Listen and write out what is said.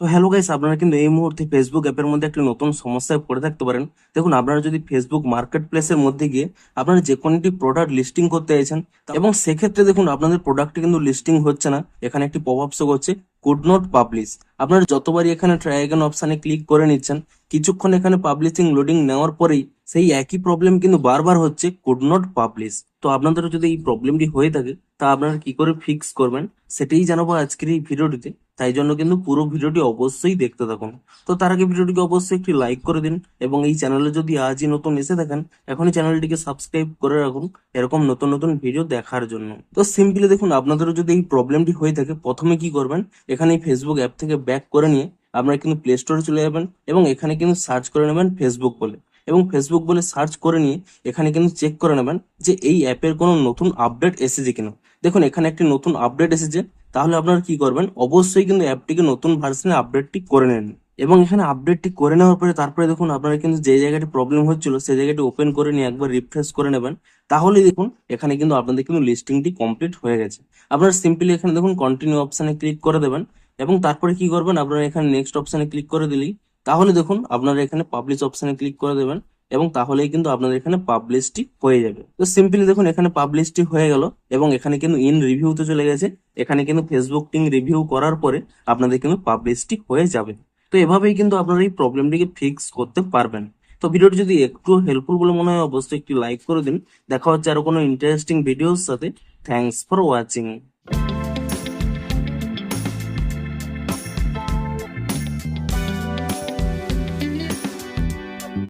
তো hello guys, আপনারা কিন্তু এই মুহূর্তে ফেসবুক অ্যাপের মধ্যে একটি নতুন সমস্যায় পড়ে থাকতে পারেন। দেখুন, আপনারা যদি ফেসবুক মার্কেট প্লেসের মধ্যে গিয়ে আপনারা যে কোনো একটি প্রোডাক্ট লিস্টিং করতে চাইছেন এবং সেক্ষেত্রে দেখুন আপনাদের প্রোডাক্টটি কিন্তু লিস্টিং হচ্ছে না, এখানে একটি পপ আপ শো করছে কুড নট পাবলিশ। আপনারা যতবারই এখানে ট্রাই অ্যাগেন অপশানে ক্লিক করে নিচ্ছেন, কিছুক্ষণ এখানে পাবলিশিং লোডিং নেওয়ার পরেই সেই একই প্রবলেম কিন্তু বারবার হচ্ছে কুড নট পাবলিশ। তো আপনাদের যদি এই প্রবলেমটি হয়ে থাকে তা আপনারা কি করে ফিক্স করবেন সেটাই জানাবো আজকের এই ভিডিওটিতে। তাই জন্য কিন্তু পুরো ভিডিওটি অবশ্যই দেখতে থাকুন। তো তার আগে ভিডিওটিকে অবশ্যই একটি লাইক করে দিন এবং এই চ্যানেলে যদি আজই নতুন এসে থাকেন এখনই চ্যানেলটিকে সাবস্ক্রাইব করে রাখুন এরকম নতুন নতুন ভিডিও দেখার জন্য। তো সিম্পলি দেখুন, আপনাদেরও যদি এই প্রবলেমটি হয়ে থাকে প্রথমে কি করবেন, এখানে এই ফেসবুক অ্যাপ থেকে ব্যাক করে নিয়ে আপনারা কিন্তু প্লে স্টোরে চলে যাবেন এবং এখানে কিন্তু সার্চ করে নেবেন ফেসবুক বলে, এবং ফেসবুক বলে সার্চ করে নিয়ে এখানে কিন্তু চেক করে নেবেন যে এই অ্যাপের কোনো নতুন আপডেট এসেছে কিনা। দেখুন এখানে একটি নতুন আপডেট এসেছে, তাহলে আপনারা কি করবেন, অবশ্যই কিন্তু অ্যাপটিকে নতুন ভার্সনে আপডেটটি করে নেন। এবং এখানে আপডেটটি করে নেওয়ার পরে তারপরে দেখুন আপনারা কিন্তু যে জায়গাটি প্রবলেম হচ্ছিল সেই জায়গাটি ওপেন করে নিয়ে একবার রিফ্রেশ করে নেবেন। তাহলে দেখুন এখানে কিন্তু আপনাদের কিন্তু লিস্টিংটি কমপ্লিট হয়ে গেছে। আপনারা সিম্পলি এখানে দেখুন কন্টিনিউ অপশানে ক্লিক করে দেবেন এবং তারপরে কি করবেন, আপনারা এখানে নেক্সট অপশানে ক্লিক করে দিলেই তাহলে দেখুন আপনারা এখানে পাবলিশ অপশানে ক্লিক করে দেবেন এবং তাহলেই কিন্তু আপনাদের এখানে পাবলিশটি হয়ে যাবে। তো সিম্পলি দেখুন এখানে পাবলিশটি হয়ে গেল এবং এখানে কিন্তু ইন রিভিউতে চলে গেছে। এখানে কিন্তু ফেসবুক টিং রিভিউ করার পরে আপনাদের কিন্তু পাবলিশটি হয়ে যাবে। তো এভাবেই কিন্তু আপনারা এই প্রবলেমটিকে ফিক্স করতে পারবেন। তো ভিডিওটি যদি একটু হেল্পফুল বলে মনে হয় অবশ্যই একটি লাইক করে দিন। দেখা হচ্ছে আরো কোনো ইন্টারেস্টিং ভিডিওর সাথে। Thanks for watching.